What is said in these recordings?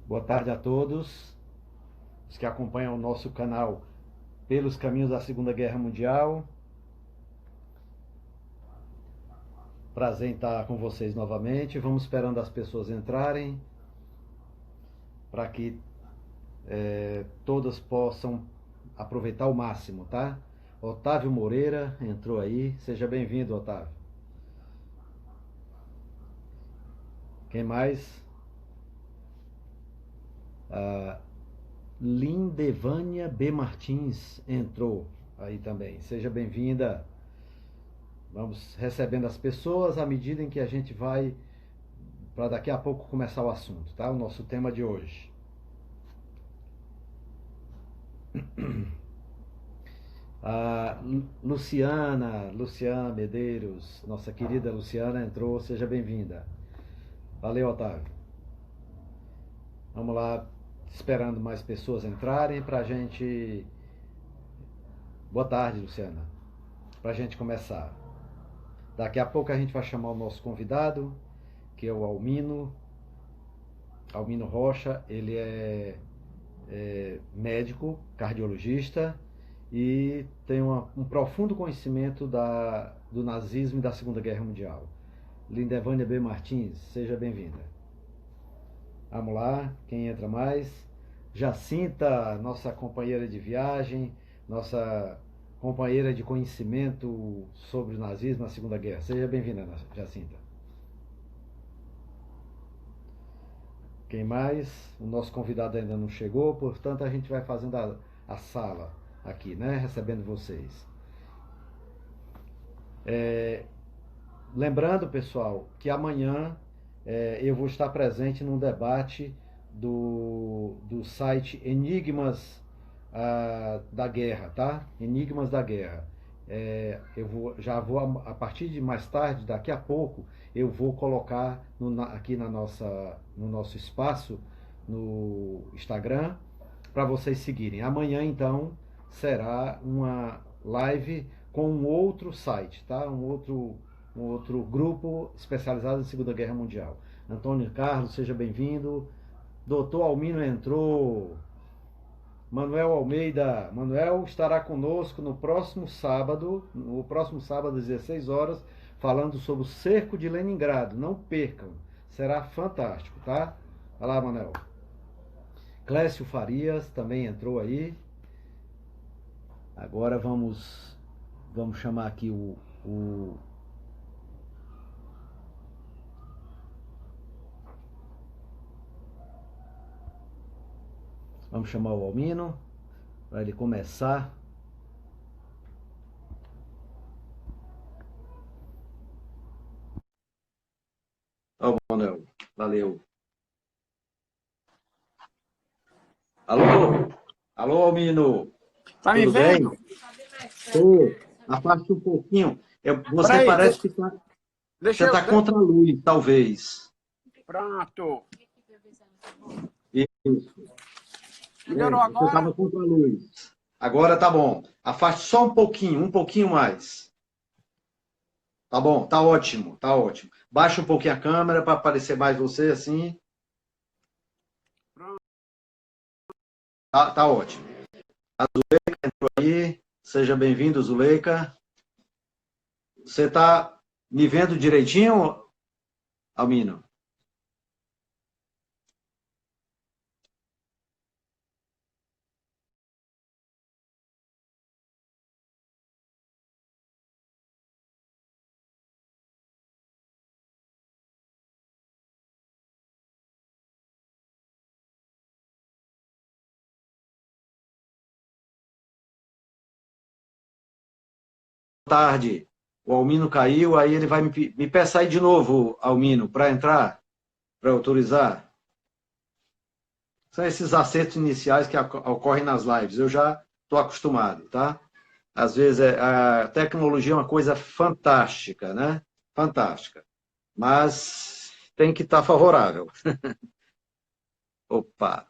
Boa tarde a todos os que acompanham o nosso canal Pelos Caminhos da Segunda Guerra Mundial. Prazer em estar com vocês novamente. Vamos esperando as pessoas entrarem para que todas possam aproveitar o máximo, tá? Otávio Moreira entrou aí. Seja bem-vindo, Otávio. Quem mais? A Lindevânia B. Martins entrou aí também. Seja bem-vinda. Vamos recebendo as pessoas à medida em que a gente vai, para daqui a pouco começar o assunto, tá? O nosso tema de hoje. A Luciana Medeiros, nossa querida Luciana entrou, seja bem-vinda. Valeu, Otávio. Vamos lá, esperando mais pessoas entrarem para a gente. Boa tarde, Luciana. Para a gente começar. Daqui a pouco a gente vai chamar o nosso convidado, que é o Almino Rocha. Ele é médico, cardiologista e tem um profundo conhecimento do nazismo e da Segunda Guerra Mundial. Lindevânia B. Martins, seja bem-vinda. Vamos lá, quem entra mais? Jacinta, nossa companheira de viagem, nossa companheira de conhecimento sobre o nazismo e a Segunda Guerra. Seja bem-vinda, Jacinta. Quem mais? O nosso convidado ainda não chegou, portanto a gente vai fazendo a sala aqui, né? Recebendo vocês. Lembrando, pessoal, que amanhã eu vou estar presente num debate do site Enigmas da Guerra, tá? Enigmas da Guerra. Já vou, a partir de mais tarde, daqui a pouco, eu vou colocar aqui no nosso espaço, no Instagram, para vocês seguirem. Amanhã, então, será uma live com um outro site, tá? Um outro grupo especializado em Segunda Guerra Mundial. Antônio Carlos, seja bem-vindo. Doutor Almino entrou. Manuel Almeida. Manuel estará conosco no próximo sábado, às 16 horas, falando sobre o cerco de Leningrado. Não percam. Será fantástico, tá? Olha lá, Manuel. Clécio Farias também entrou aí. Agora vamos chamar aqui vamos chamar o Almino para ele começar. Ó, Manuel, valeu. Alô? Alô, Almino? Tá me Tudo bem? vendo? Tô. Afaste um pouquinho. Você Peraí, parece que deixa você eu. está contra a luz, talvez. Pronto. Isso. Melhorou Você agora? estava contra a luz. Agora tá bom. Afaste só um pouquinho mais. Tá bom, tá ótimo, tá ótimo. Baixa um pouquinho a câmera para aparecer mais você assim. Pronto. Tá ótimo. A Zuleika entrou aí. Seja bem-vindo, Zuleika. Você tá me vendo direitinho, Almino? Tarde. O Almino caiu, aí ele vai me peça aí de novo, Almino, para entrar, para autorizar. São esses acertos iniciais que ocorrem nas lives. Eu já estou acostumado, tá? Às vezes a tecnologia é uma coisa fantástica, né? Fantástica. Mas tem que estar favorável. Opa.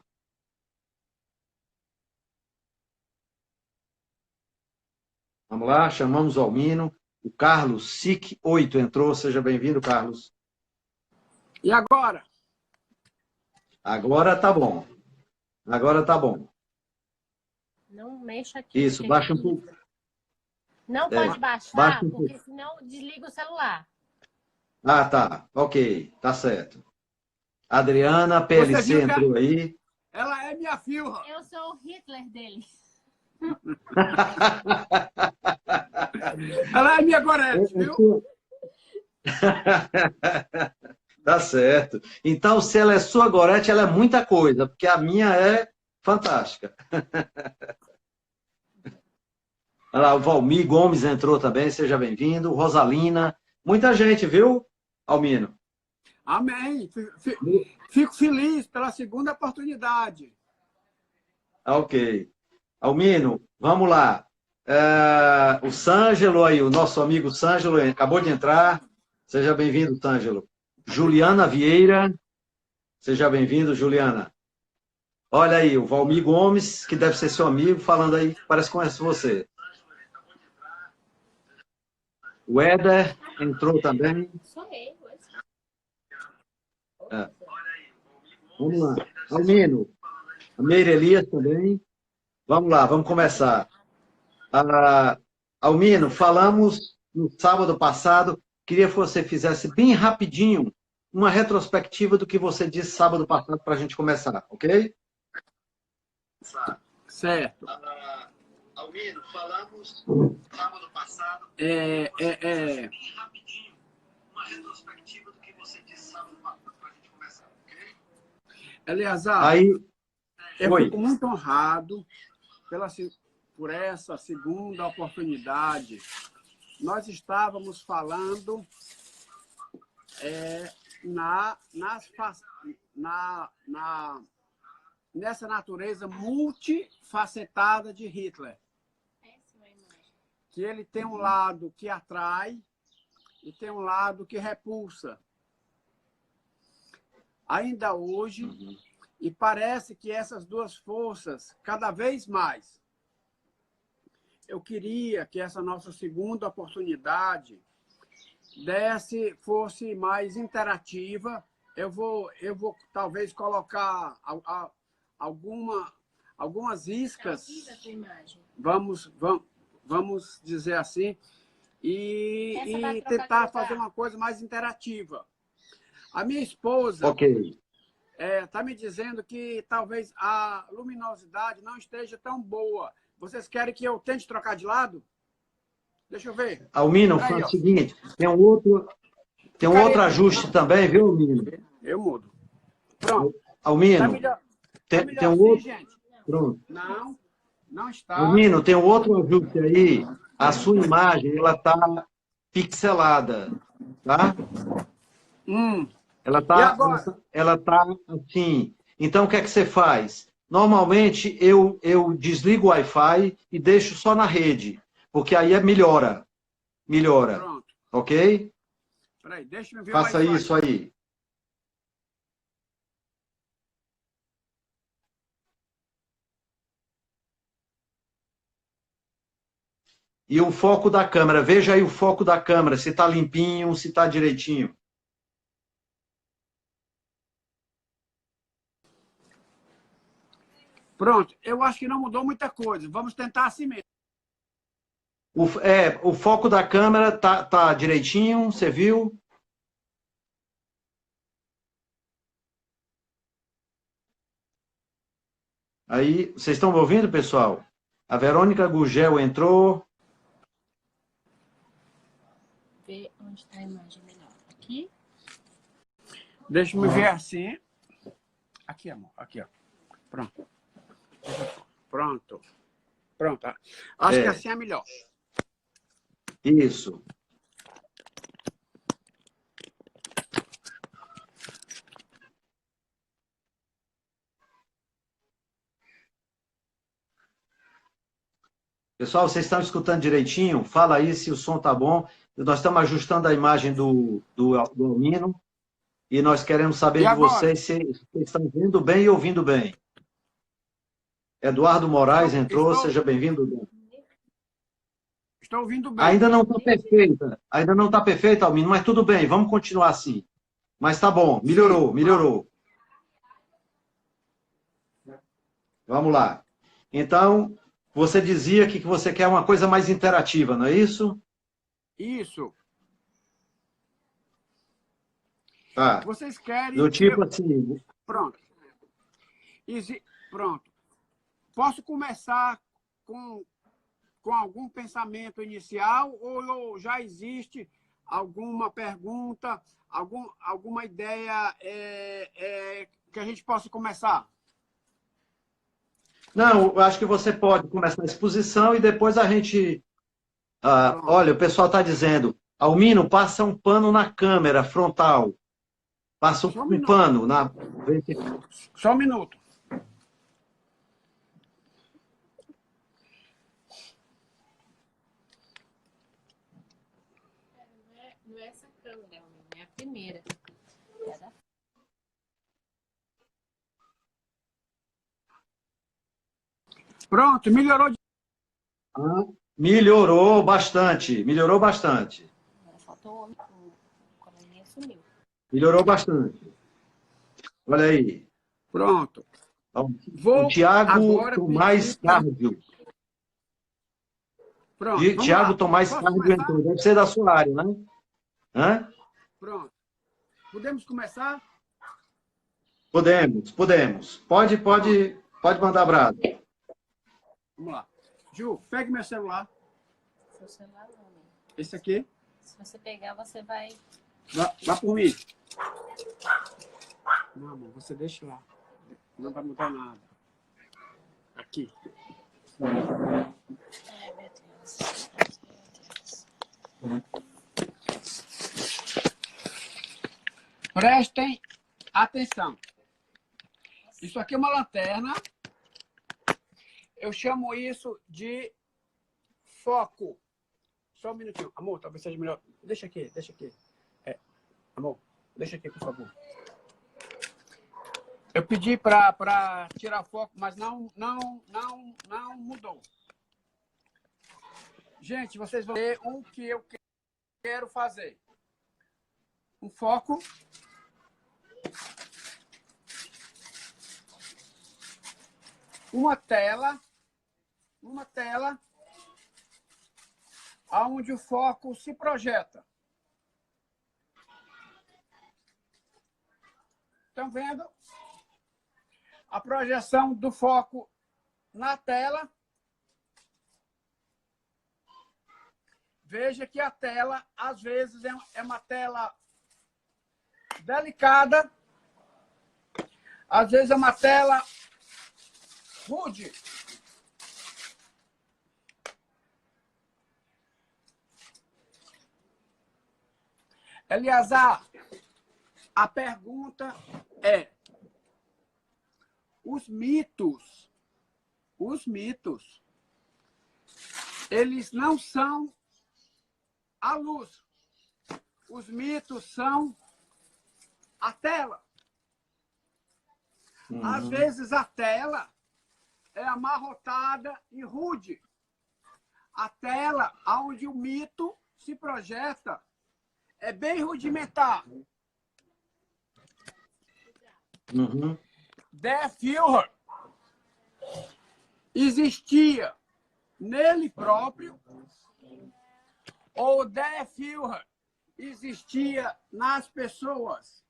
Vamos lá, chamamos o Almino. O Carlos SIC 8 entrou. Seja bem-vindo, Carlos. E agora? Agora tá bom. Agora tá bom. Não mexa aqui. Isso, baixa um pouco. Não pode baixar, baixa um porque senão desliga o celular. Ah, tá. Ok, tá certo. Adriana, PLC entrou aí. Ela é minha filha. Eu sou o Hitler dele. Ela é minha Gorete, viu? Tá certo. Então, se ela é sua Gorete, ela é muita coisa, porque a minha é fantástica. Olha lá, o Valmir Gomes entrou também, seja bem-vindo. Rosalina, muita gente, viu, Almino? Amém. Fico feliz pela segunda oportunidade. Ok. Almino, vamos lá. O Sângelo aí, o nosso amigo Sângelo, acabou de entrar. Seja bem-vindo, Sângelo. Juliana Vieira. Seja bem-vindo, Juliana. Olha aí, o Valmir Gomes, que deve ser seu amigo, falando aí, parece que conhece você. O Éder entrou também. Sou eu. Vamos lá. Almino, a Meire Elias também. Vamos lá, vamos começar. Almino, falamos no sábado passado, queria que você fizesse bem rapidinho uma retrospectiva do que você disse sábado passado para a gente começar, ok? Certo. Almino, falamos sábado passado. Rapidinho, uma retrospectiva do que você disse sábado passado para a gente começar, ok? Eleazar, Aí, eu fico muito honrado por essa segunda oportunidade. Nós estávamos falando nessa natureza multifacetada de Hitler. Que ele tem um lado que atrai e tem um lado que repulsa. Ainda hoje, e parece que essas duas forças, cada vez mais, eu queria que essa nossa segunda oportunidade fosse mais interativa. Eu vou talvez colocar algumas iscas, vamos dizer assim, e tentar fazer uma coisa mais interativa. A minha esposa está me dizendo que talvez a luminosidade não esteja tão boa. Vocês querem que eu tente trocar de lado? Deixa eu ver. Almino, faz o seguinte, tem um outro ajuste também, viu, Almino? Eu mudo. Pronto. Almino, tem um assim, outro... gente? Pronto. Não está. Almino, tem um outro ajuste aí. A sua imagem, ela está pixelada, tá? Ela tá assim. Então, o que é que você faz? Normalmente, eu desligo o Wi-Fi e deixo só na rede, porque aí melhora. Pronto. Ok? Peraí, deixa eu ver. Faça isso aí. E o foco da câmera. Veja aí o foco da câmera, se está limpinho, se está direitinho. Pronto, eu acho que não mudou muita coisa. Vamos tentar assim mesmo. O foco da câmera tá direitinho, você viu? Aí, vocês estão me ouvindo, pessoal? A Verônica Gugel entrou. Ver onde está a imagem melhor. Aqui? Deixa eu ver assim. Aqui, amor. Aqui, ó. Pronto. Pronto. Acho que assim é melhor. Isso. Pessoal, vocês estão escutando direitinho? Fala aí se o som tá bom. Nós estamos ajustando a imagem do Almino e nós queremos saber de vocês se vocês estão vendo bem e ouvindo bem. Eduardo Moraes entrou, seja bem-vindo. Estou ouvindo bem. Ainda não está perfeita, Almino, mas tudo bem, vamos continuar assim. Mas tá bom, melhorou. Vamos lá. Então, você dizia que você quer uma coisa mais interativa, não é isso? Isso. Tá. Vocês querem... Do tipo assim... Pronto. Pronto. Posso começar com algum pensamento inicial ou já existe alguma pergunta, alguma ideia que a gente possa começar? Não, eu acho que você pode começar a exposição e depois a gente... olha, o pessoal está dizendo, Almino, passa um pano na câmera frontal. Passa um pano na... Só um minuto. Não é essa câmera, é a primeira. Pronto, melhorou. Melhorou bastante, melhorou bastante. Agora faltou o coleguinha sumiu. Melhorou bastante. Olha aí. Pronto. O Tiago Tomás Cardio. Pronto. Tiago Tomás Cardio entrou. Deve ser da sua área, né? Hã? Pronto. Podemos começar? Podemos. Pode mandar brasa. Vamos lá. Ju, pegue meu celular. Seu celular não, né? Esse aqui. Se você pegar, você vai... Vá por mim. Não, amor, você deixa lá. Não vai mudar nada. Aqui. Ai, meu Deus. Prestem atenção. Isso aqui é uma lanterna. Eu chamo isso de foco. Só um minutinho. Amor, talvez seja melhor. Deixa aqui. Amor, deixa aqui, por favor. Eu pedi para tirar foco, mas não mudou. Gente, vocês vão ver o que eu quero fazer. Um foco. Uma tela onde o foco se projeta. Estão vendo? A projeção do foco na tela. Veja que a tela, às vezes, é uma tela delicada. Às vezes é uma tela rude. Eliazar, a pergunta é: os mitos, eles não são a luz. Os mitos são a tela. Às vezes a tela é amarrotada e rude. A tela onde o mito se projeta é bem rudimentar. Der Führer existia nele próprio ou Der Führer existia nas pessoas?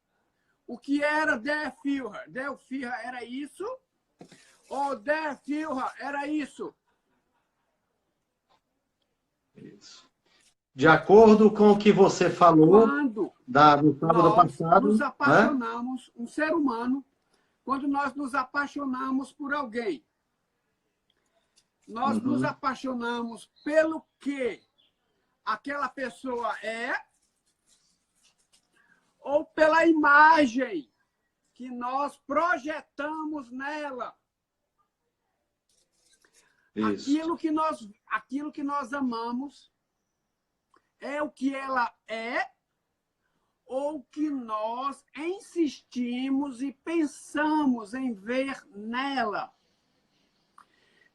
O que era Der Führer? Der Führer era isso? Ou Der Führer era isso? Isso. De acordo com o que você falou no sábado passado, nos apaixonamos, um ser humano, quando nós nos apaixonamos por alguém, nós nos apaixonamos pelo que aquela pessoa é ou pela imagem que nós projetamos nela. Isso. Aquilo que nós amamos é o que ela é ou que nós insistimos e pensamos em ver nela.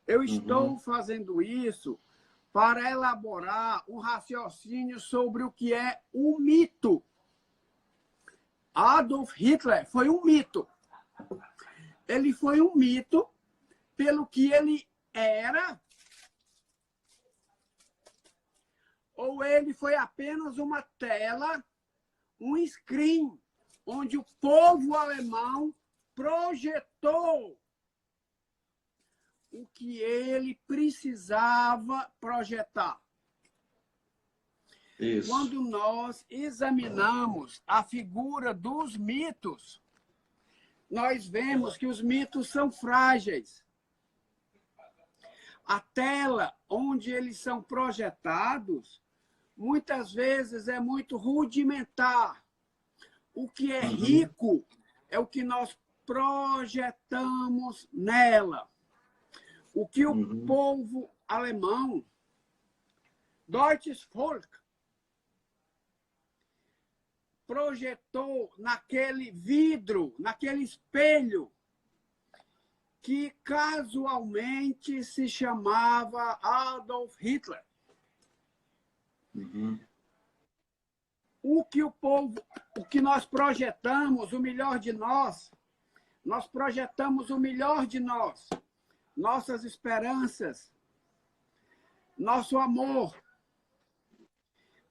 Eu estou fazendo isso para elaborar um raciocínio sobre o que é o mito. Adolf Hitler foi um mito. Ele foi um mito pelo que ele era, ou ele foi apenas uma tela, um screen, onde o povo alemão projetou o que ele precisava projetar. Isso. Quando nós examinamos a figura dos mitos, nós vemos que os mitos são frágeis. A tela onde eles são projetados, muitas vezes é muito rudimentar. O que é rico é o que nós projetamos nela. O que o povo alemão, Deutsches Volk, projetou naquele vidro, naquele espelho, que casualmente se chamava Adolf Hitler. O que nós projetamos, o melhor de nós projetamos o melhor de nós, nossas esperanças, nosso amor,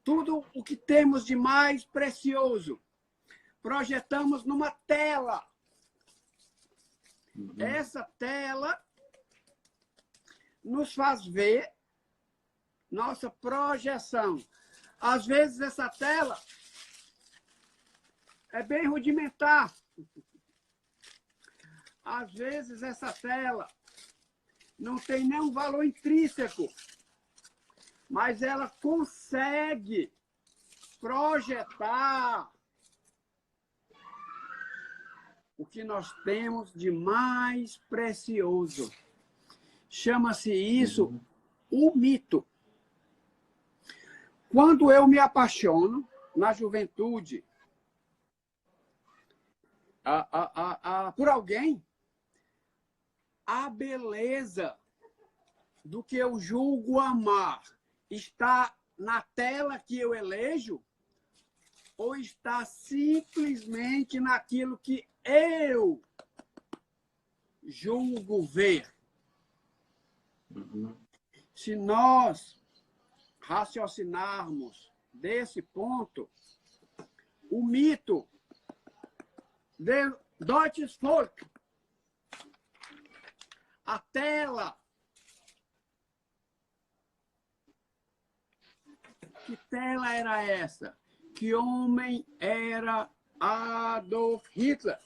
tudo o que temos de mais precioso, projetamos numa tela. Essa tela nos faz ver nossa projeção. Às vezes, essa tela é bem rudimentar. Às vezes, essa tela não tem nenhum valor intrínseco, mas ela consegue projetar o que nós temos de mais precioso. Chama-se isso o mito. Quando eu me apaixono, na juventude, por alguém, a beleza do que eu julgo amar está na tela que eu elejo ou está simplesmente naquilo que eu julgo ver? Se nós raciocinarmos desse ponto, o mito de Deutsches Volk, a tela, que tela era essa? Que homem era Adolf Hitler?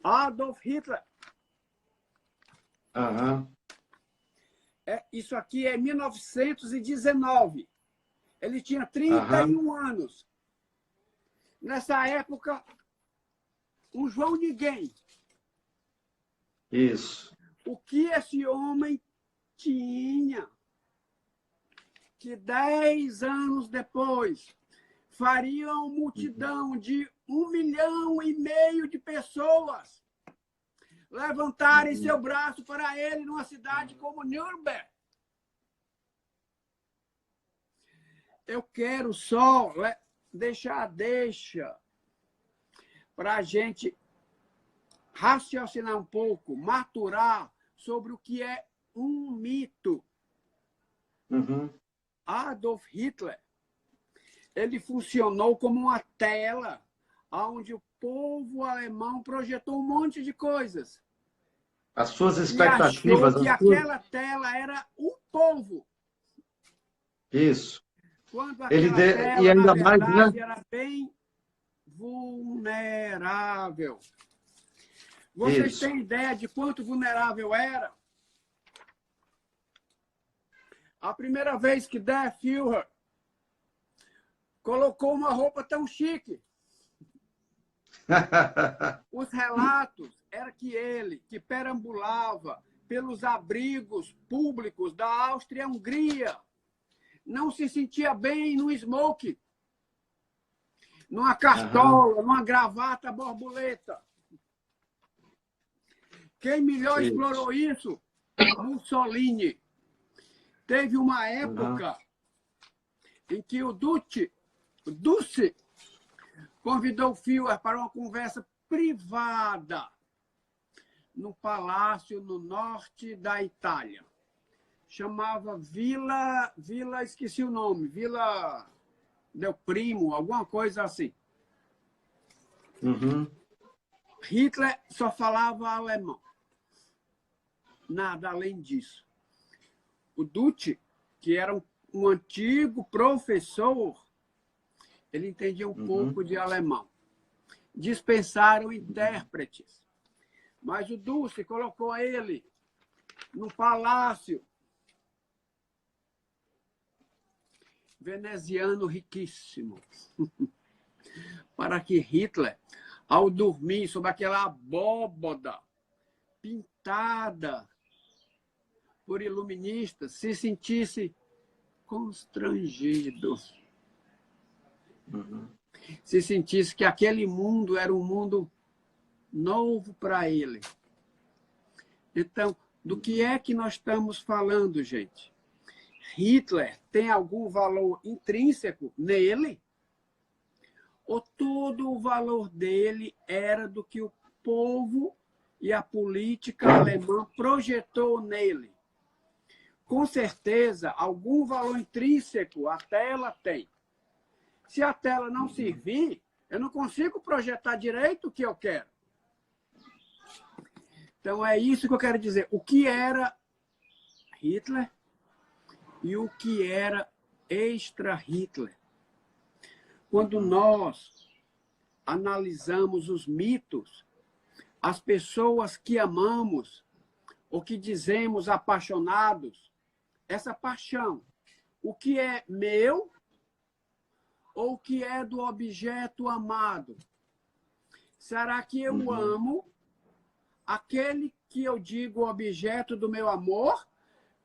Adolf Hitler. Isso aqui é 1919. Ele tinha 31 anos. Nessa época, um João Ninguém. Isso. O que esse homem tinha que 10 anos depois faria uma multidão de 1,5 milhão de pessoas levantarem seu braço para ele numa cidade como Nuremberg. Eu quero só deixa para a gente raciocinar um pouco, maturar sobre o que é um mito. Adolf Hitler, ele funcionou como uma tela onde o povo alemão projetou um monte de coisas. As suas expectativas. E achou que aquela tela era o povo. Isso. Quando aquela tela, e ainda na mais, verdade, né? era bem vulnerável. Vocês têm ideia de quanto vulnerável era? A primeira vez que Der Führer colocou uma roupa tão chique, os relatos eram que ele, que perambulava pelos abrigos públicos da Áustria e Hungria, não se sentia bem no smoke, numa cartola, numa gravata borboleta. Quem melhor explorou isso? Mussolini. Teve uma época em que o Duce convidou o Führer para uma conversa privada. num palácio no norte da Itália. Chamava Vila, esqueci o nome, Vila del Primo, alguma coisa assim. Uhum. Hitler só falava alemão. Nada além disso. O Duce, que era um antigo professor, ele entendia um pouco de alemão. Dispensaram intérpretes. Mas o Duce colocou ele no palácio veneziano riquíssimo, para que Hitler, ao dormir sob aquela abóboda pintada por iluministas, se sentisse constrangido. Se sentisse que aquele mundo era um mundo novo para ele. Então, do que é que nós estamos falando, gente? Hitler tem algum valor intrínseco nele? Ou todo o valor dele era do que o povo e a política alemã projetou nele? Com certeza, algum valor intrínseco a tela tem. Se a tela não servir, eu não consigo projetar direito o que eu quero. Então, é isso que eu quero dizer. O que era Hitler e o que era extra-Hitler. Quando nós analisamos os mitos, as pessoas que amamos, ou que dizemos apaixonados, essa paixão, o que é meu ou o que é do objeto amado? Será que eu amo aquele que eu digo objeto do meu amor,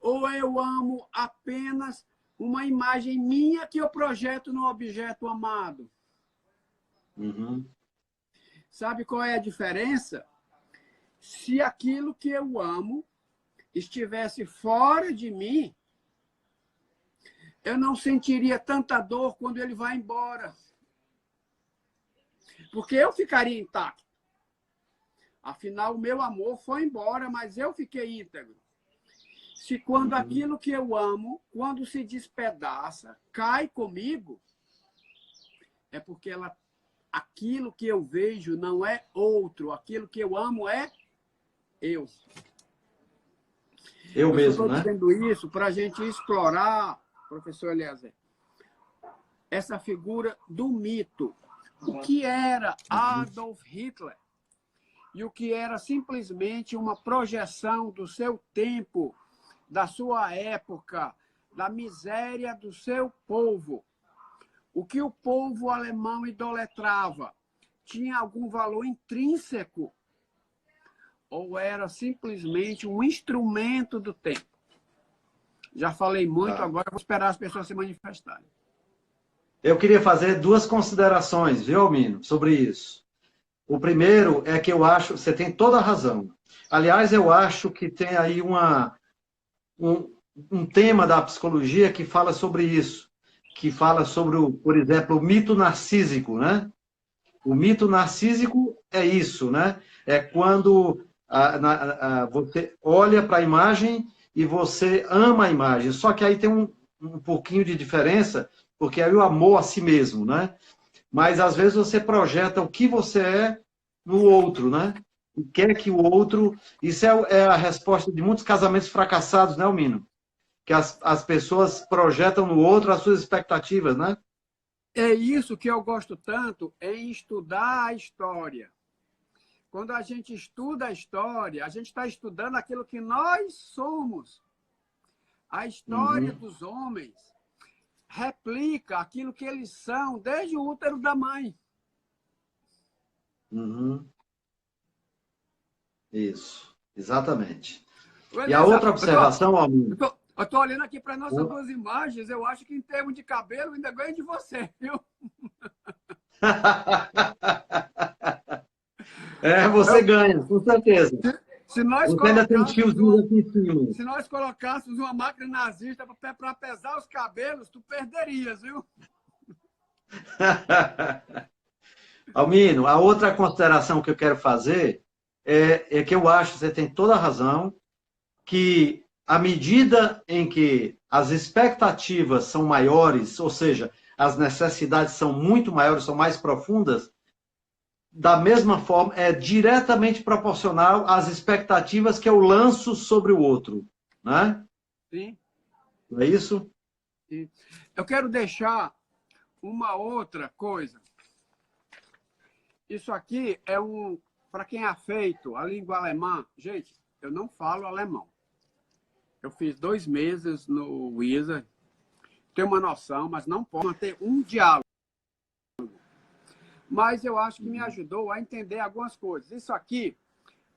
ou eu amo apenas uma imagem minha que eu projeto no objeto amado? Sabe qual é a diferença? Se aquilo que eu amo estivesse fora de mim, eu não sentiria tanta dor quando ele vai embora. Porque eu ficaria intacto. Afinal, o meu amor foi embora, mas eu fiquei íntegro. Se quando aquilo que eu amo, quando se despedaça, cai comigo, é porque aquilo que eu vejo não é outro. Aquilo que eu amo é eu. Eu mesmo, né? Estou dizendo isso para a gente explorar, professor Eliezer, essa figura do mito. O que era Adolf Hitler? E o que era simplesmente uma projeção do seu tempo, da sua época, da miséria do seu povo. O que o povo alemão idolatrava tinha algum valor intrínseco ou era simplesmente um instrumento do tempo? Já falei muito, agora vou esperar as pessoas se manifestarem. Eu queria fazer duas considerações, viu, Almino, sobre isso. O primeiro é que eu acho, você tem toda a razão. Aliás, eu acho que tem aí um tema da psicologia que fala sobre isso, que fala sobre, por exemplo, o mito narcísico, né? O mito narcísico é isso, né? É quando você olha para a imagem e você ama a imagem. Só que aí tem um pouquinho de diferença, porque aí o amor a si mesmo, né? Mas, às vezes, você projeta o que você é no outro, né? E quer que o outro... Isso é a resposta de muitos casamentos fracassados, né, Almino? Que as pessoas projetam no outro as suas expectativas, né? É isso que eu gosto tanto em estudar a história. Quando a gente estuda a história, a gente está estudando aquilo que nós somos. A história dos homens replica aquilo que eles são desde o útero da mãe. Isso, exatamente. E a outra observação, Almino... Eu estou olhando aqui para nossas duas imagens, eu acho que em termos de cabelo ainda ganho de você, viu? Você ganha, com certeza. Se nós colocássemos uma máquina nazista para pesar os cabelos, tu perderias, viu? Almino, a outra consideração que eu quero fazer é que eu acho, você tem toda a razão, que à medida em que as expectativas são maiores, ou seja, as necessidades são muito maiores, são mais profundas, da mesma forma, é diretamente proporcional às expectativas que eu lanço sobre o outro, né? Sim. Não é isso? Sim. Eu quero deixar uma outra coisa. Isso aqui é para quem é afeito à língua alemã. Gente, eu não falo alemão. Eu fiz 2 meses no Wizard, tenho uma noção, mas não posso manter um diálogo. Mas eu acho que me ajudou a entender algumas coisas. Isso aqui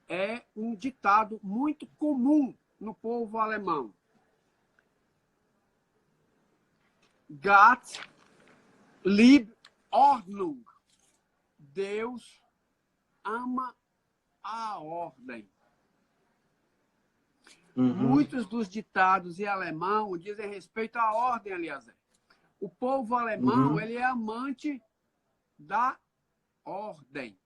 é um ditado muito comum no povo alemão. Gott liebt Ordnung. Deus ama a ordem. Muitos dos ditados em alemão dizem respeito à ordem, aliás. O povo alemão, ele é amante da ordem.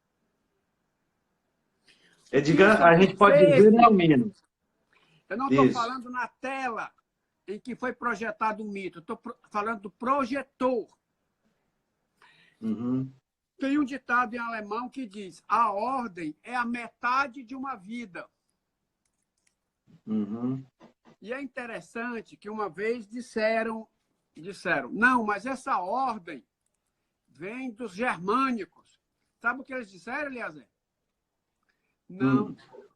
A gente pode dizer, né, Almino? Eu não estou falando na tela em que foi projetado um mito. Estou falando do projetor. Tem um ditado em alemão que diz: a ordem é a metade de uma vida. E é interessante que uma vez disseram, não, mas essa ordem vem dos germânicos. Sabe o que eles disseram, Eliezer? Não.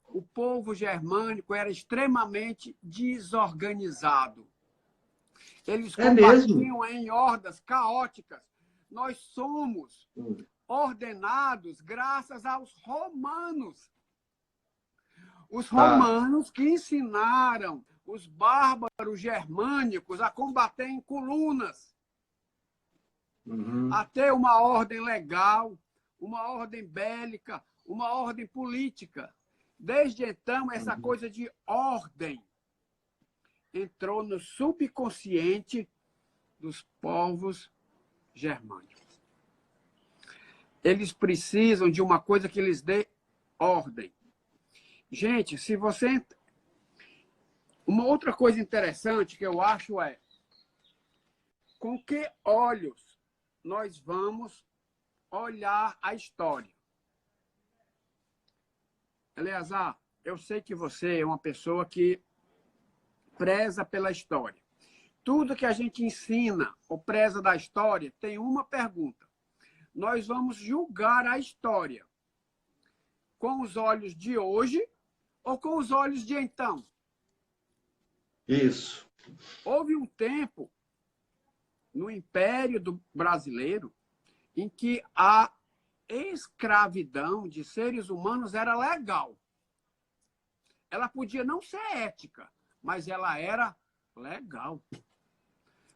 O povo germânico era extremamente desorganizado. Eles combatiam em hordas caóticas. Nós somos ordenados graças aos romanos. Os romanos que ensinaram os bárbaros germânicos a combater em colunas, a ter uma ordem legal, uma ordem bélica, uma ordem política. Desde então, essa coisa de ordem entrou no subconsciente dos povos germânicos. Eles precisam de uma coisa que lhes dê ordem. Gente, se você... Uma outra coisa interessante que eu acho é com que olhos nós vamos olhar a história. Eleazar, eu sei que você é uma pessoa que preza pela história. Tudo que a gente ensina ou preza da história tem uma pergunta. Nós vamos julgar a história com os olhos de hoje ou com os olhos de então? Isso. Houve um tempo no Império Brasileiro em que a escravidão de seres humanos era legal. Ela podia não ser ética, mas ela era legal.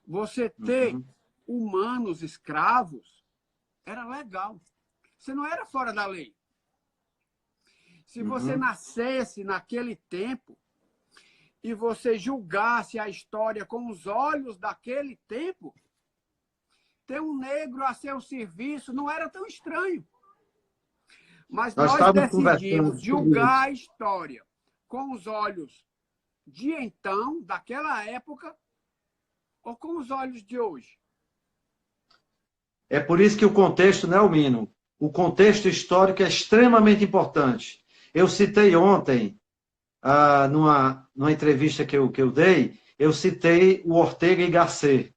Você ter humanos escravos era legal. Você não era fora da lei. Se você nascesse naquele tempo e você julgasse a história com os olhos daquele tempo, ter um negro a seu serviço não era tão estranho. Mas nós decidimos julgar a história com os olhos de então, daquela época, ou com os olhos de hoje. É por isso que o contexto, né, Almino? O contexto histórico é extremamente importante. Eu citei ontem, numa entrevista que eu dei, eu citei o Ortega y Gasset,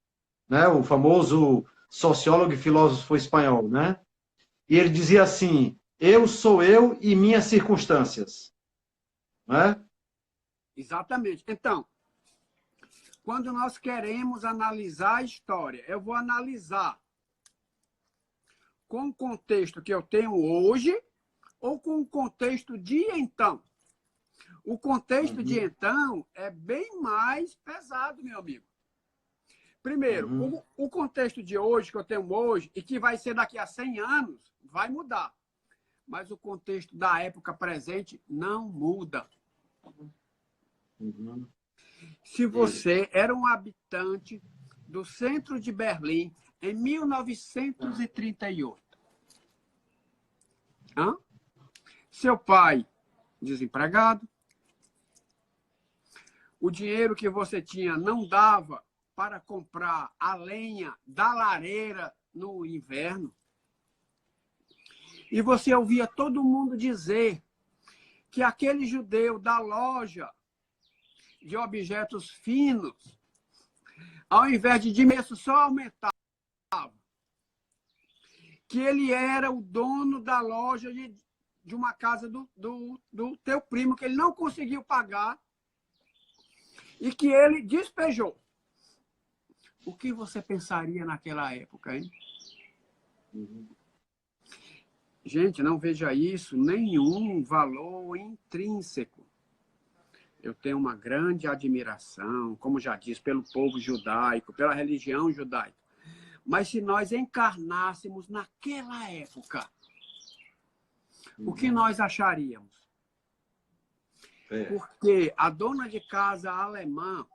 né, o famoso sociólogo e filósofo espanhol, né? E ele dizia assim: eu sou eu e minhas circunstâncias. Né? Exatamente. Então, quando nós queremos analisar a história, eu vou analisar com o contexto que eu tenho hoje ou com o contexto de então. O contexto de então é bem mais pesado, meu amigo. Primeiro, o contexto de hoje, que eu tenho hoje, e que vai ser daqui a 100 anos, vai mudar. Mas o contexto da época presente não muda. Se você era um habitante do centro de Berlim em 1938, seu pai desempregado. O dinheiro que você tinha não dava para comprar a lenha da lareira no inverno. E você ouvia todo mundo dizer que aquele judeu da loja de objetos finos, ao invés de dinheiro só aumentava, que ele era o dono da loja de uma casa do teu primo, que ele não conseguiu pagar e que ele despejou. O que você pensaria naquela época, hein? Gente, não veja isso nenhum valor intrínseco. Eu tenho uma grande admiração, como já disse, pelo povo judaico, pela religião judaica. Mas se nós encarnássemos naquela época, o que nós acharíamos? Porque a dona de casa alemã,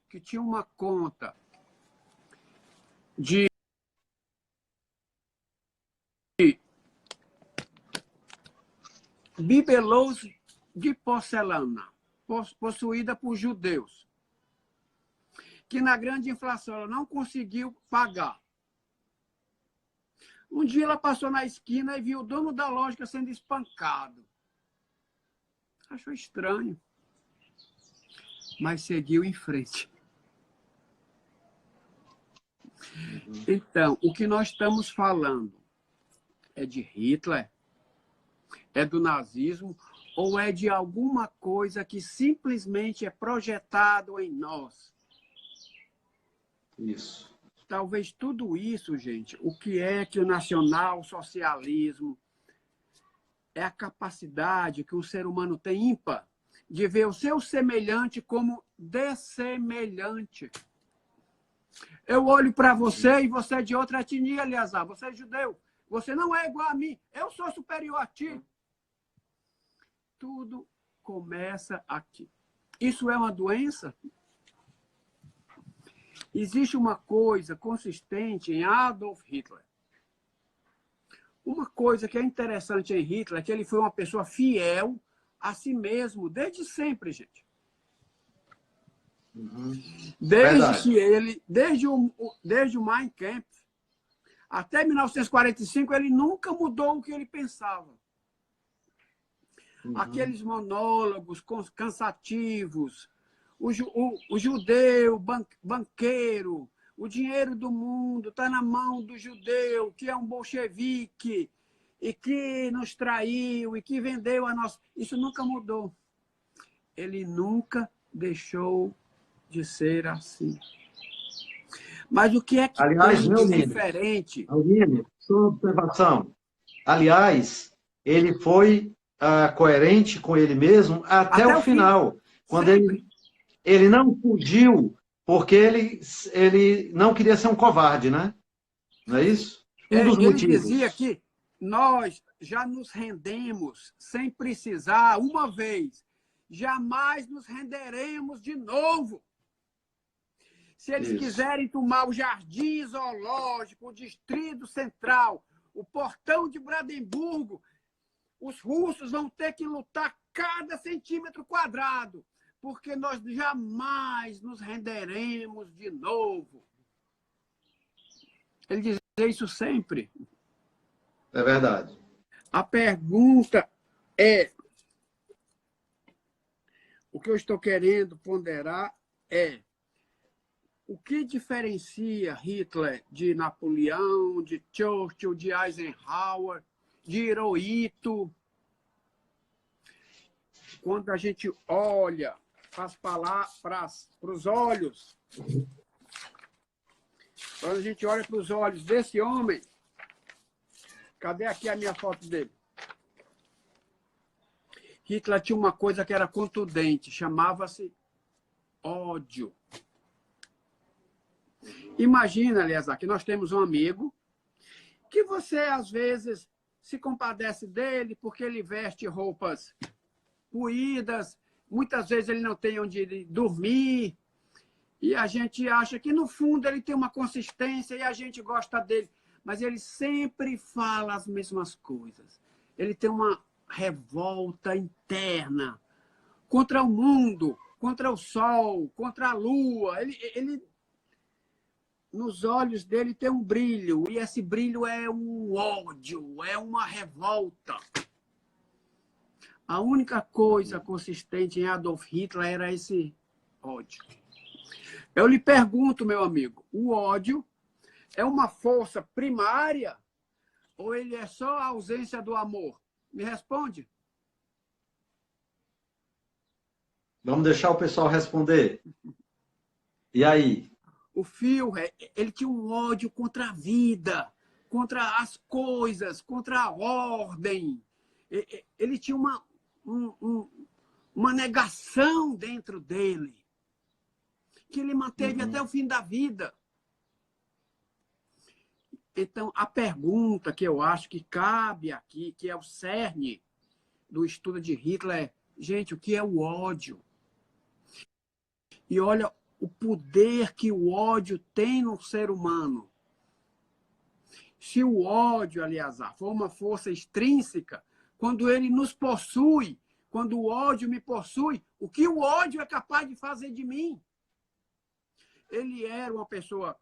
que tinha uma conta de bibelôs de porcelana, possuída por judeus, que na grande inflação ela não conseguiu pagar. Um dia ela passou na esquina e viu o dono da loja sendo espancado. Achou estranho, mas seguiu em frente. Então, o que nós estamos falando é de Hitler? É do nazismo? Ou é de alguma coisa que simplesmente é projetado em nós? Isso. Talvez tudo isso, gente, o que é que o nacional-socialismo é a capacidade que o ser humano tem ímpar de ver o seu semelhante como dessemelhante. Eu olho para você e você é de outra etnia, Eleazar. Você é judeu. Você não é igual a mim. Eu sou superior a ti. Tudo começa aqui. Isso é uma doença? Existe uma coisa consistente em Adolf Hitler. Uma coisa que é interessante em Hitler é que ele foi uma pessoa fiel a si mesmo, desde sempre, gente. Desde o Mein Kampf até 1945, ele nunca mudou o que ele pensava. Aqueles monólogos cansativos, o judeu banqueiro, o dinheiro do mundo está na mão do judeu, que é um bolchevique, e que nos traiu, e que vendeu a nossa... Isso nunca mudou. Ele nunca deixou de ser assim. Mas o que é que aliás, tem de diferente? Aline, sua observação. Aliás, ele foi coerente com ele mesmo até o final. Quando ele não fugiu, porque ele não queria ser um covarde, né? Não é isso? Dos ele motivos. dizia que nós já nos rendemos sem precisar uma vez. Jamais nos renderemos de novo. Se eles quiserem tomar o Jardim Zoológico, o Distrito Central, o Portão de Brandemburgo, os russos vão ter que lutar cada centímetro quadrado, porque nós jamais nos renderemos de novo. Ele dizia isso sempre. É verdade. A pergunta é, o que eu estou querendo ponderar é, o que diferencia Hitler de Napoleão, de Churchill, de Eisenhower, de Hirohito? Quando a gente olha para os olhos, quando a gente olha para os olhos desse homem, cadê aqui a minha foto dele? Hitler tinha uma coisa que era contundente, chamava-se ódio. Imagina, Eleazar, que nós temos um amigo que você, às vezes, se compadece dele porque ele veste roupas puídas, muitas vezes ele não tem onde dormir, e a gente acha que, no fundo, ele tem uma consistência e a gente gosta dele, mas ele sempre fala as mesmas coisas. Ele tem revolta interna contra o mundo, contra o sol, contra a lua. Ele nos olhos dele tem um brilho, e esse brilho é um ódio, é uma revolta. A única coisa consistente em Adolf Hitler era esse ódio. Eu lhe pergunto, meu amigo, o ódio é uma força primária ou ele é só a ausência do amor? Me responde. Vamos deixar o pessoal responder. E aí? O Führer, ele tinha um ódio contra a vida, contra as coisas, contra a ordem. Ele tinha uma negação dentro dele, que ele manteve até o fim da vida. Então, a pergunta que eu acho que cabe aqui, que é o cerne do estudo de Hitler, é, gente, o que é o ódio? E olha o poder que o ódio tem no ser humano. Se o ódio, aliás, for uma força extrínseca, quando ele nos possui, quando o ódio me possui, o que o ódio é capaz de fazer de mim? Ele era uma pessoa,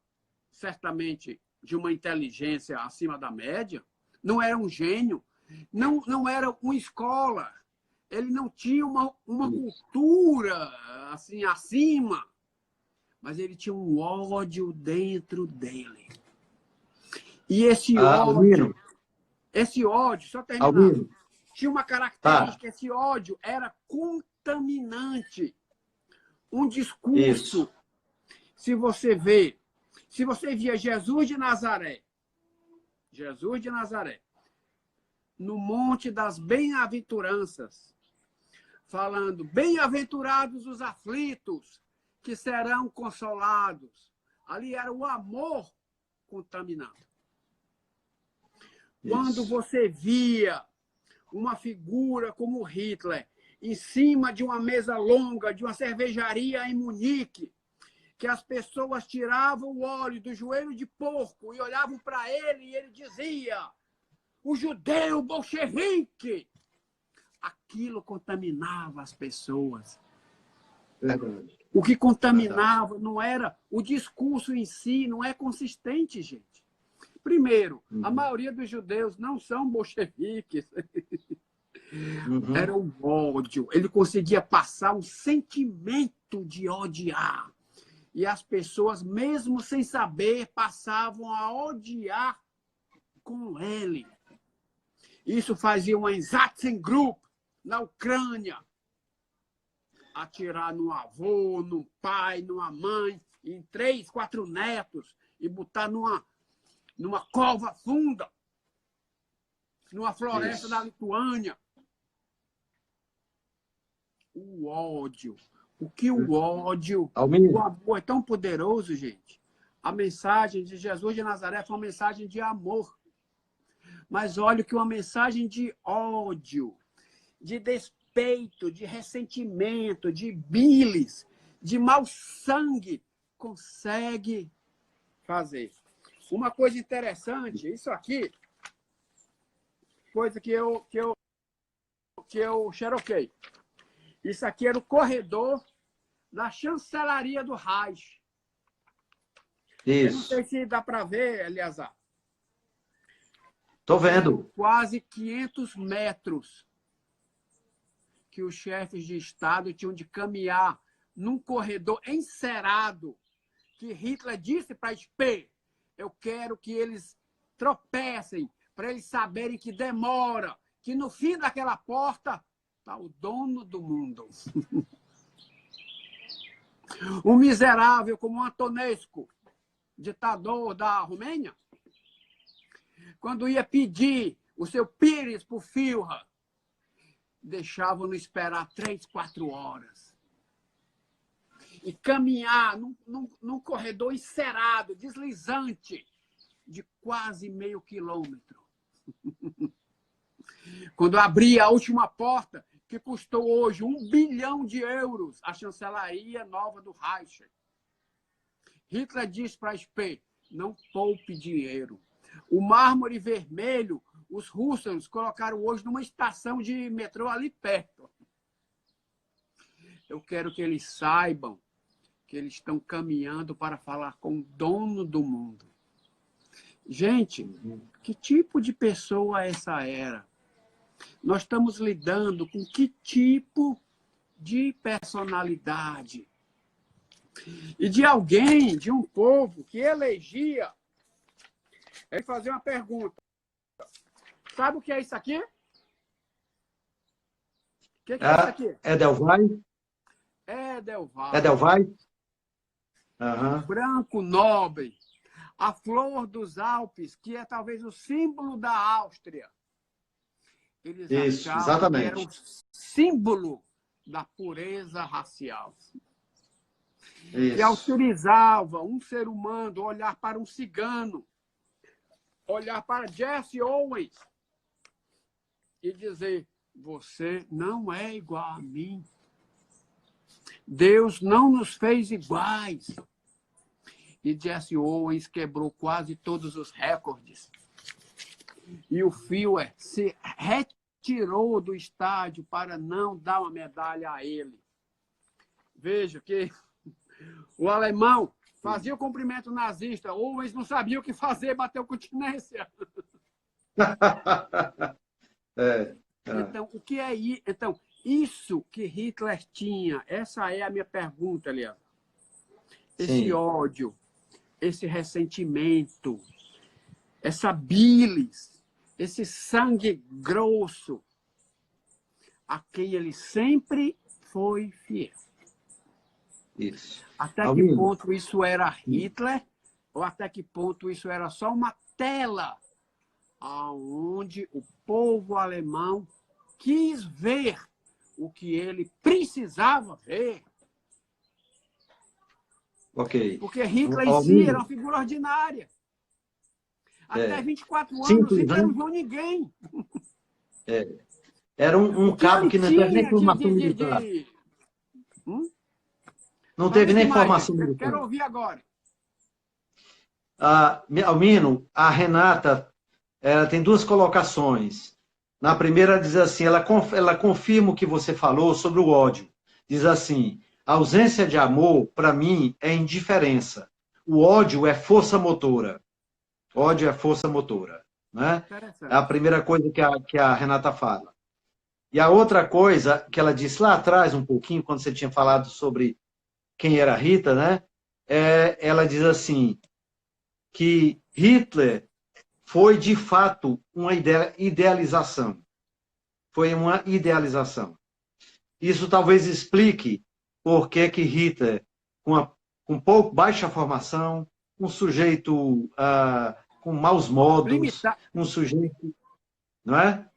certamente, de uma inteligência acima da média, não era um gênio, não era uma escola, ele não tinha uma cultura assim acima, mas ele tinha um ódio dentro dele. E esse ódio, só terminando, tinha uma característica, esse ódio era contaminante. Um discurso, se você via Jesus de Nazaré, no Monte das Bem-aventuranças, falando, bem-aventurados os aflitos, que serão consolados. Ali era o amor contaminado. Quando você via uma figura como Hitler em cima de uma mesa longa, de uma cervejaria em Munique, que as pessoas tiravam o óleo do joelho de porco e olhavam para ele e ele dizia, o judeu bolchevique. Aquilo contaminava as pessoas. Verdade. O que contaminava não era o discurso em si, não é consistente, gente. Primeiro, a maioria dos judeus não são bolcheviques. Era um ódio. Ele conseguia passar um sentimento de odiar. E as pessoas, mesmo sem saber, passavam a odiar com ele. Isso fazia um Einsatzgruppe na Ucrânia. Atirar no avô, no pai, numa mãe, em 3, 4 netos, e botar numa cova funda, numa floresta da Lituânia. O ódio. O que o ódio... O amor é tão poderoso, gente. A mensagem de Jesus de Nazaré foi uma mensagem de amor. Mas olha que uma mensagem de ódio, de despeito, de ressentimento, de bilis, de mau sangue, consegue fazer. Uma coisa interessante, isso aqui, coisa que eu xeroquei. Isso aqui era o corredor da chancelaria do Reich. Isso. Eu não sei se dá para ver, Eleazar. Estou vendo. Quase 500 metros que os chefes de Estado tinham de caminhar num corredor encerado, que Hitler disse para Speer, eu quero que eles tropecem, para eles saberem que demora, que no fim daquela porta está o dono do mundo. Um miserável como Antonescu, ditador da Romênia, quando ia pedir o seu pires para o Führer, deixavam-no esperar 3, 4 horas. E caminhar num corredor encerado, deslizante, de quase meio quilômetro. Quando abria a última porta, que custou hoje 1 bilhão de euros, a chancelaria nova do Reich. Hitler disse para Speer, não poupe dinheiro. O mármore vermelho Os russos colocaram hoje numa estação de metrô ali perto. Eu quero que eles saibam que eles estão caminhando para falar com o dono do mundo. Gente, que tipo de pessoa essa era? Nós estamos lidando com que tipo de personalidade? E de alguém, de um povo que elegia. Ele fazia uma pergunta. Sabe o que é isso aqui? O que é isso aqui? Edelweiss? Edelweiss. Edelweiss? Uhum. Branco nobre. A flor dos Alpes, que é talvez o símbolo da Áustria. Eles Isso, achavam exatamente. que era um símbolo da pureza racial. Isso. Que autorizava um ser humano a olhar para um cigano, olhar para Jesse Owens e dizer: você não é igual a mim. Deus não nos fez iguais. E Jesse Owens quebrou quase todos os recordes. E o Führer se retirou do estádio para não dar uma medalha a ele. Veja que o alemão fazia o cumprimento nazista. Owens não sabia o que fazer, bateu continência. Então, o que é isso? Então, isso que Hitler tinha, essa é a minha pergunta, Elias. Esse ódio, esse ressentimento, essa bilis, esse sangue grosso, a quem ele sempre foi fiel. Isso. Até que ponto isso era Hitler, ou até que ponto isso era só uma tela aonde o povo alemão quis ver o que ele precisava ver. Ok. Porque Hitler em si era uma figura ordinária. Até 24 anos, Hitler não viu ninguém. Era um cabo que não teve nem formação militar. Não teve nem formação militar. Quero ouvir agora. Almino, a Renata, ela tem duas colocações. Na primeira diz assim, ela confirma o que você falou sobre o ódio. Diz assim, a ausência de amor, para mim, é indiferença. O ódio é força motora. Ódio é força motora. Né? É a primeira coisa que a Renata fala. E a outra coisa que ela disse lá atrás, um pouquinho, quando você tinha falado sobre quem era Rita, né? Ela diz assim, que Hitler foi, de fato, uma idealização. Foi uma idealização. Isso talvez explique por que Hitler, com pouco baixa formação, um sujeito com maus modos, um sujeito... Não é?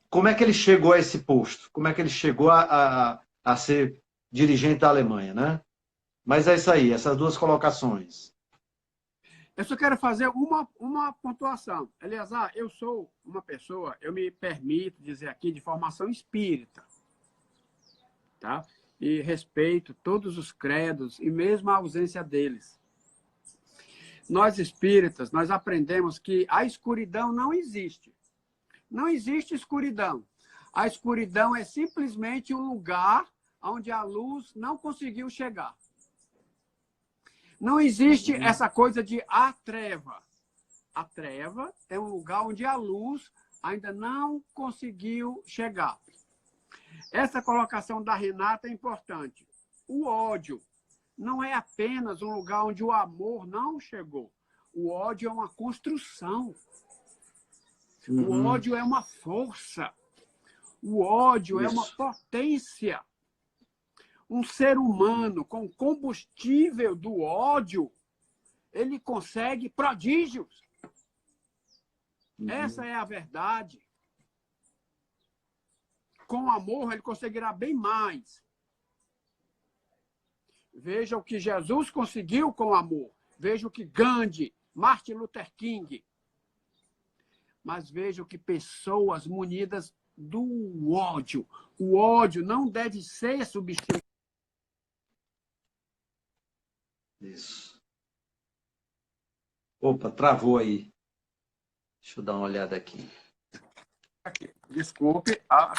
Como é que ele chegou a esse posto? Como é que ele chegou a ser dirigente da Alemanha, né? Mas é isso aí, essas duas colocações. Eu só quero fazer uma pontuação. Eleazar, eu sou uma pessoa, eu me permito dizer aqui, de formação espírita. Tá? E respeito todos os credos e mesmo a ausência deles. Nós espíritas, nós aprendemos que a escuridão não existe. Não existe escuridão. A escuridão é simplesmente um lugar onde a luz não conseguiu chegar. Não existe essa coisa de a treva. A treva é um lugar onde a luz ainda não conseguiu chegar. Essa colocação da Renata é importante. O ódio não é apenas um lugar onde o amor não chegou. O ódio é uma construção. O ódio é uma força. O ódio é uma potência. Um ser humano com combustível do ódio, ele consegue prodígios. Essa é a verdade. Com amor, ele conseguirá bem mais. Veja o que Jesus conseguiu com amor. Veja o que Gandhi, Martin Luther King. Mas veja o que pessoas munidas do ódio. O ódio não deve ser substituído. Isso. Opa, travou aí. Deixa eu dar uma olhada aqui. aqui. Desculpe a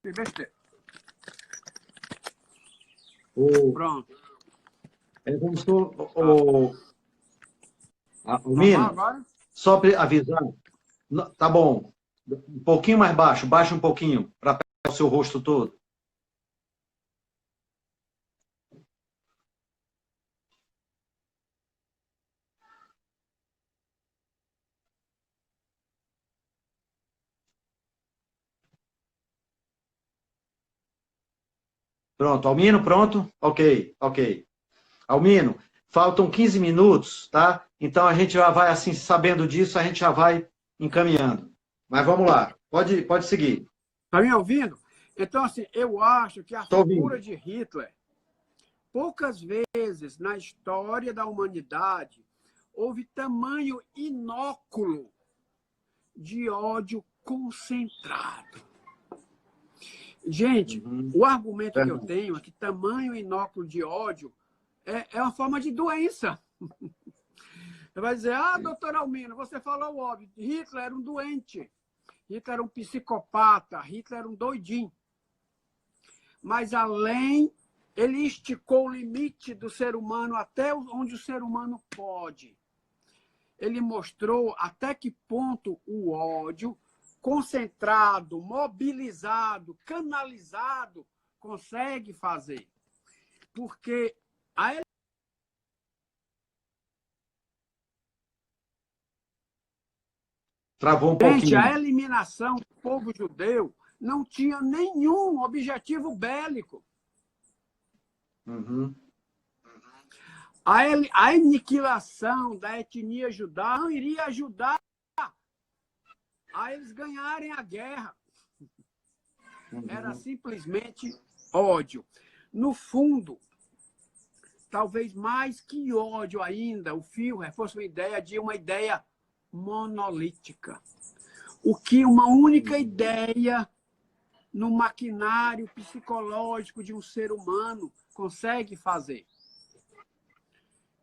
besteira. Pronto. Vamos o Mino, só para avisar. Tá bom. Um pouquinho mais baixo. Baixa um pouquinho para pegar o seu rosto todo. Pronto. Almino, pronto? Ok, ok. Almino, faltam 15 minutos, tá? Então a gente já vai, assim, sabendo disso, a gente já vai encaminhando. Mas vamos lá. Pode seguir. Está me ouvindo? Então, assim, eu acho que a figura de Hitler, poucas vezes na história da humanidade, houve tamanho inóculo de ódio concentrado. Gente, o argumento que eu tenho é que tamanho inóculo de ódio é uma forma de doença. Você vai dizer, doutor Almino, você falou óbvio, Hitler era um doente, Hitler era um psicopata, Hitler era um doidinho. Mas além, ele esticou o limite do ser humano até onde o ser humano pode. Ele mostrou até que ponto o ódio, concentrado, mobilizado, canalizado, consegue fazer. Porque a Travou um pouquinho. A eliminação do povo judeu não tinha nenhum objetivo bélico. A aniquilação da etnia judaica não iria ajudar a eles ganharem a guerra. Era simplesmente ódio. No fundo, talvez mais que ódio ainda, o Führer fosse uma ideia monolítica. O que uma única ideia no maquinário psicológico de um ser humano consegue fazer.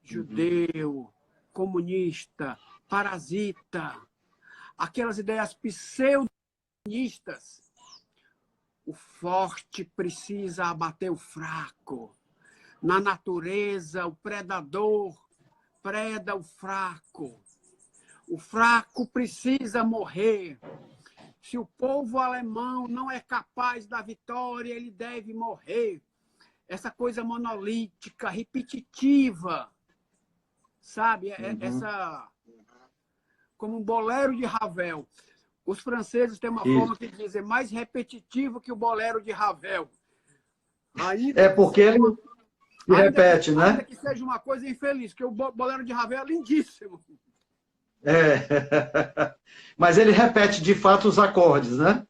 Judeu, comunista, parasita, aquelas ideias pseudonistas. O forte precisa abater o fraco. Na natureza, o predador preda o fraco. O fraco precisa morrer. Se o povo alemão não é capaz da vitória, ele deve morrer. Essa coisa monolítica, repetitiva, sabe? Essa, como um bolero de Ravel. Os franceses têm uma forma que dizem mais repetitivo que o bolero de Ravel. Porque ele repete, né? Ainda que seja uma coisa infeliz, porque o bolero de Ravel é lindíssimo. Mas ele repete, de fato, os acordes, né?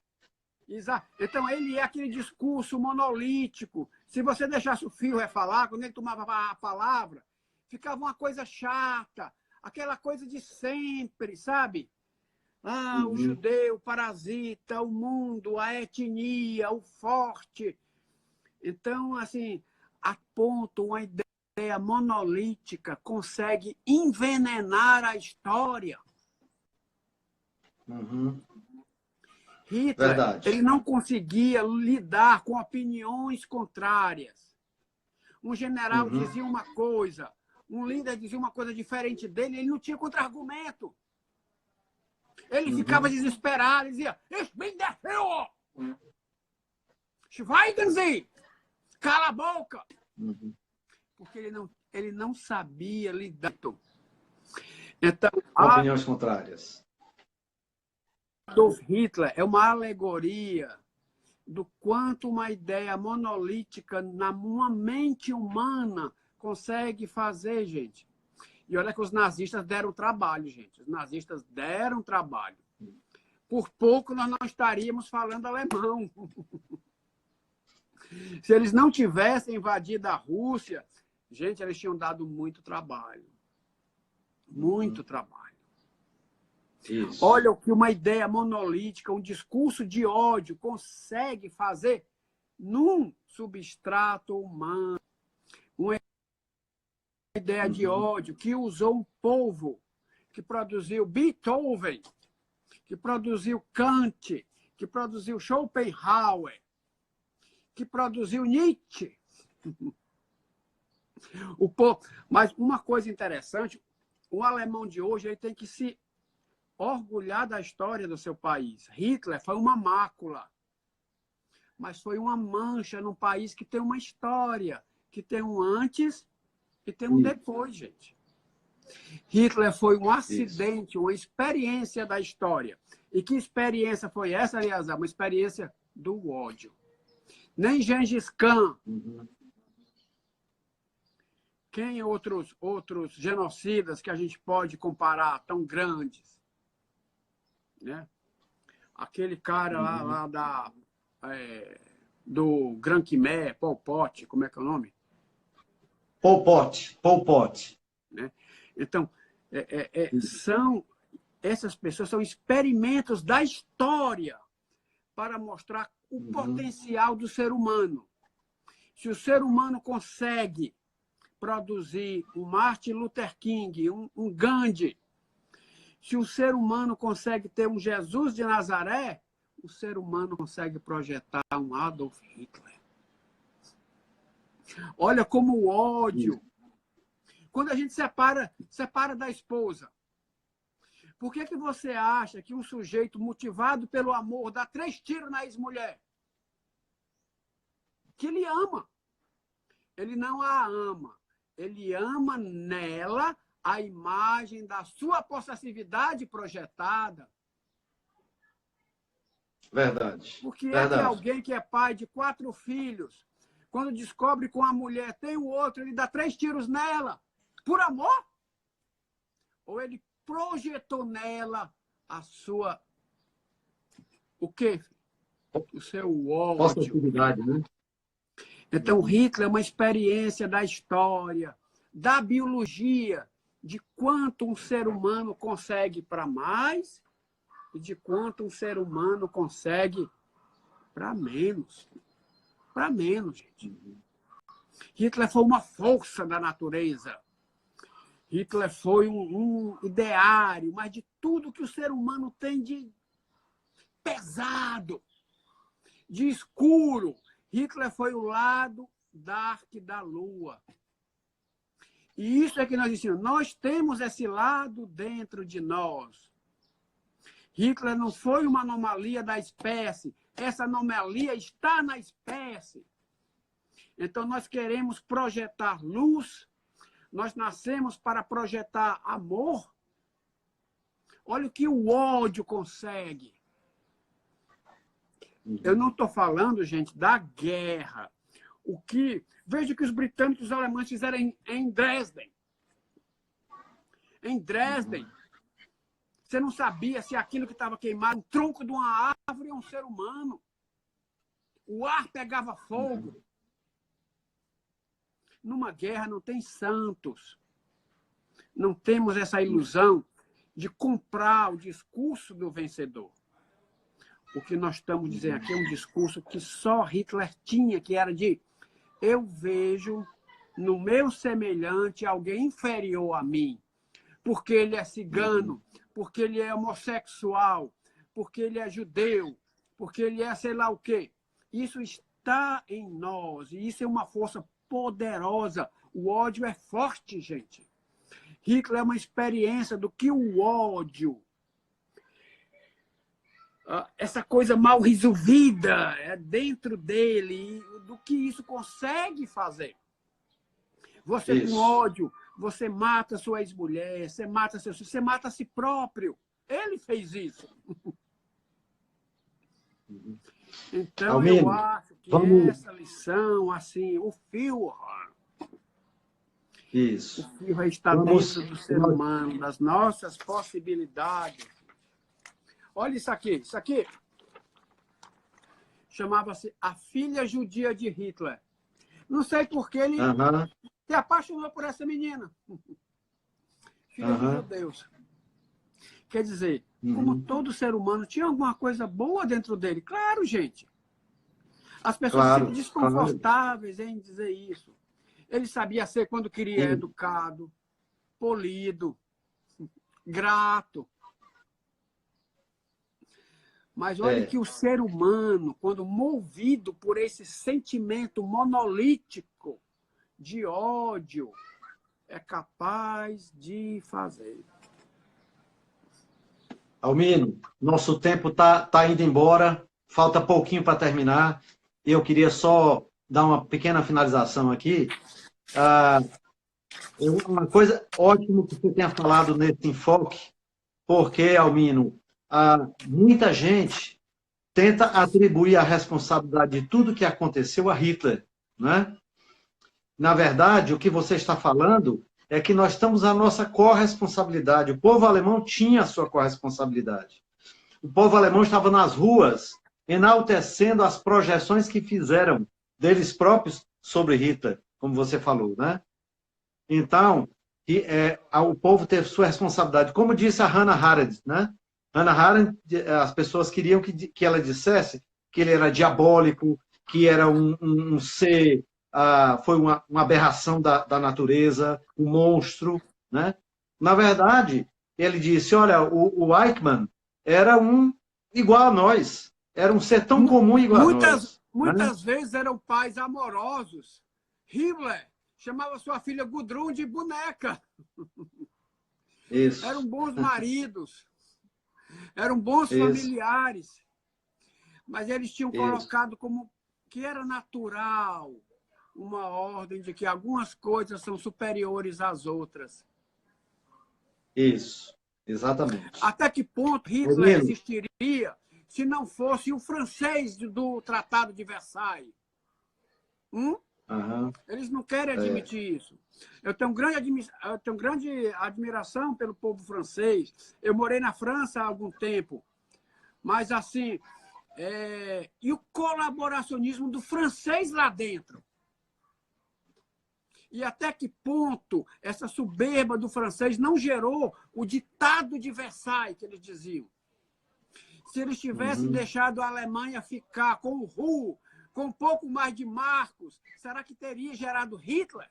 Exato. Então, ele é aquele discurso monolítico. Se você deixasse o Führer falar, quando ele tomava a palavra, ficava uma coisa chata, aquela coisa de sempre, sabe? O judeu, o parasita, o mundo, a etnia, o forte. Então, assim, a ponto, uma ideia monolítica consegue envenenar a história. Hitler, ele não conseguia lidar com opiniões contrárias. Um general dizia uma coisa, um líder dizia uma coisa diferente dele, ele não tinha contra-argumento. Ele ficava desesperado, dizia, Ich bin der Führer! Schweigen Sie! Cala a boca! Porque ele não sabia lidar. Então, opiniões contrárias. Adolf Hitler é uma alegoria do quanto uma ideia monolítica numa mente humana consegue fazer, gente. E olha que os nazistas deram trabalho, gente. Os nazistas deram trabalho. Por pouco nós não estaríamos falando alemão. Se eles não tivessem invadido a Rússia, gente, eles tinham dado muito trabalho. Muito trabalho. Isso. Olha o que uma ideia monolítica, um discurso de ódio consegue fazer num substrato humano. Uma ideia de ódio que usou um povo que produziu Beethoven, que produziu Kant, que produziu Schopenhauer, que produziu Nietzsche. Mas uma coisa interessante, o alemão de hoje ele tem que se orgulhar da história do seu país. Hitler foi uma mácula, mas foi uma mancha num país que tem uma história, que tem um antes e tem um depois, gente. Hitler foi um acidente, uma experiência da história. E que experiência foi essa, aliás? Uma experiência do ódio. Nem Gengis Khan, quem outros genocidas que a gente pode comparar tão grandes? Né? Aquele cara lá do Gran Khmer, Pol Pot, como é que é o nome? Pol Pot. Né? Então, essas pessoas são experimentos da história para mostrar o potencial do ser humano. Se o ser humano consegue produzir um Martin Luther King, um Gandhi, se o ser humano consegue ter um Jesus de Nazaré, o ser humano consegue projetar um Adolf Hitler. Olha como o ódio. Quando a gente separa da esposa, por que você acha que um sujeito motivado pelo amor dá 3 tiros na ex-mulher? Que ele ama. Ele não a ama. Ele ama nela a imagem da sua possessividade projetada. Verdade. Porque é que alguém que é pai de 4 filhos, quando descobre que uma mulher tem o outro, ele dá 3 tiros nela. Por amor? Ou ele projetou nela a sua... O quê? O seu ódio. Né? Então, Hitler é uma experiência da história, da biologia, de quanto um ser humano consegue para mais e de quanto um ser humano consegue para menos. Para menos, gente. Hitler foi uma força da natureza. Hitler foi um ideário, mas de tudo que o ser humano tem de pesado, de escuro. Hitler foi o lado dark da lua. E isso é que nós dizemos, nós temos esse lado dentro de nós. Hitler não foi uma anomalia da espécie, essa anomalia está na espécie. Então nós queremos projetar luz, nós nascemos para projetar amor. Olha o que o ódio consegue. Eu não estou falando, gente, da guerra. Veja o que os britânicos e os alemães fizeram em Dresden. Em Dresden, você não sabia se aquilo que estava queimado, um tronco de uma árvore ou um ser humano. O ar pegava fogo. Numa guerra não tem santos. Não temos essa ilusão de comprar o discurso do vencedor. O que nós estamos dizendo aqui é um discurso que só Hitler tinha, que era de eu vejo no meu semelhante alguém inferior a mim, porque ele é cigano, porque ele é homossexual, porque ele é judeu, porque ele é sei lá o quê. Isso está em nós, e isso é uma força poderosa. O ódio é forte, gente. Hitler é uma experiência do que o ódio, essa coisa mal resolvida é dentro dele, do que isso consegue fazer. Você com ódio, você mata sua ex-mulher, você mata você mata a si próprio. Ele fez isso. Então, Almir, eu acho que essa lição, assim, o fio vai estar dentro do ser humano, das nossas possibilidades. Olha isso aqui. Isso aqui chamava-se A Filha Judia de Hitler. Não sei por que ele se apaixonou por essa menina. Filha de judeus. Quer dizer, como todo ser humano, tinha alguma coisa boa dentro dele. Claro, gente. As pessoas ficam desconfortáveis em dizer isso. Ele sabia ser, quando queria, educado, polido, grato. Mas olha que o ser humano, quando movido por esse sentimento monolítico de ódio, é capaz de fazer. Almino, nosso tempo tá indo embora, falta pouquinho para terminar. Eu queria só dar uma pequena finalização aqui. Uma coisa ótima que você tenha falado nesse enfoque, porque, Almino, muita gente tenta atribuir a responsabilidade de tudo que aconteceu a Hitler, né? Na verdade, o que você está falando é que nós estamos a nossa corresponsabilidade. O povo alemão tinha a sua corresponsabilidade. O povo alemão estava nas ruas enaltecendo as projeções que fizeram deles próprios sobre Hitler, como você falou, né? Então, o povo teve sua responsabilidade. Como disse a Hannah Arendt, né? Hannah Arendt, as pessoas queriam que ela dissesse que ele era diabólico, que era um ser, foi uma aberração da natureza, um monstro, né? Na verdade, ele disse, olha, o Eichmann era igual a nós, era um ser tão comum igual a nós. Muitas vezes eram pais amorosos. Himmler chamava sua filha Gudrun de boneca. Isso. Eram bons maridos, eram bons familiares, mas eles tinham colocado como que era natural uma ordem de que algumas coisas são superiores às outras. Isso, exatamente. Até que ponto Hitler existiria se não fosse o francês do Tratado de Versailles? Eles não querem admitir isso. Eu tenho grande admiração pelo povo francês. Eu morei na França há algum tempo. Mas, assim, e o colaboracionismo do francês lá dentro? E até que ponto essa soberba do francês não gerou o ditado de Versailles, que eles diziam? Se eles tivessem deixado a Alemanha ficar com o Ruhr, com um pouco mais de Marcos, será que teria gerado Hitler?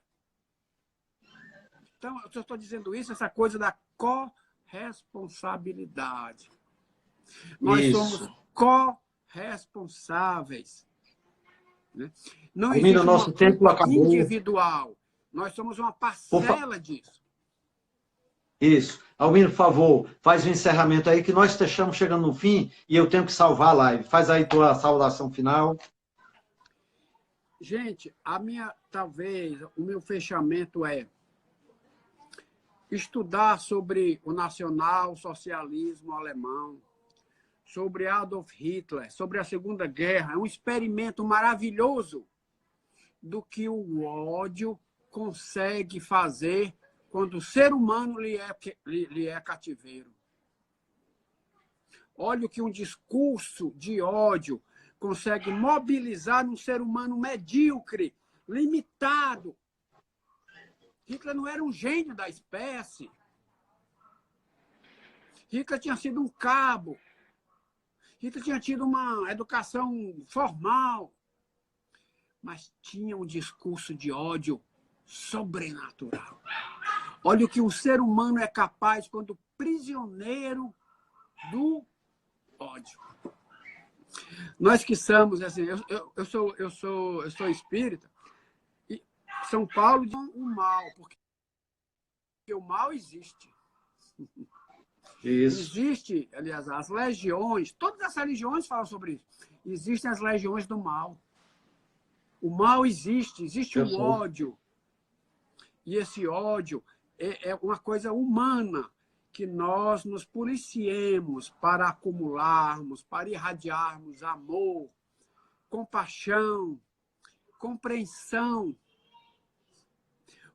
Então, eu estou dizendo isso, essa coisa da corresponsabilidade. Nós somos corresponsáveis. Né? Não existe nosso tempo acabou. Individual. Nós somos uma parcela disso. Isso. Almino, por favor, faz o encerramento aí, que nós estamos chegando no fim e eu tenho que salvar a live. Faz aí tua saudação final. Gente, talvez, o meu fechamento é estudar sobre o nacional-socialismo alemão, sobre Adolf Hitler, sobre a Segunda Guerra. É um experimento maravilhoso do que o ódio consegue fazer quando o ser humano lhe é cativeiro. Olha o que um discurso de ódio consegue mobilizar num ser humano medíocre, limitado. Hitler não era um gênio da espécie. Hitler tinha sido um cabo. Hitler tinha tido uma educação formal. Mas tinha um discurso de ódio sobrenatural. Olha o que um ser humano é capaz quando prisioneiro do ódio. Nós que somos, assim, eu sou espírita, e São Paulo diz o mal, porque o mal existe. Isso. Existe, aliás, as legiões, todas as religiões falam sobre isso. Existem as legiões do mal. O mal existe o ódio. E esse ódio é uma coisa humana, que nós nos policiemos para acumularmos, para irradiarmos amor, compaixão, compreensão.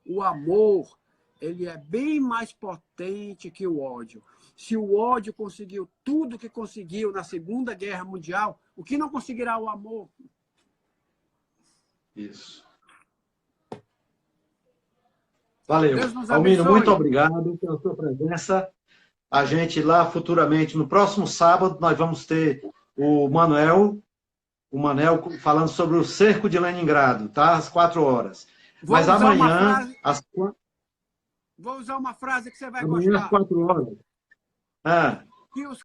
O amor, ele é bem mais potente que o ódio. Se o ódio conseguiu tudo que conseguiu na Segunda Guerra Mundial, o que não conseguirá o amor? Isso. Valeu. Almino, muito obrigado pela sua presença. A gente lá futuramente, no próximo sábado, nós vamos ter o Manel falando sobre o cerco de Leningrado, tá? Às 4 horas. Mas amanhã... Vou usar uma frase que você vai gostar. Amanhã às 4 horas. Que os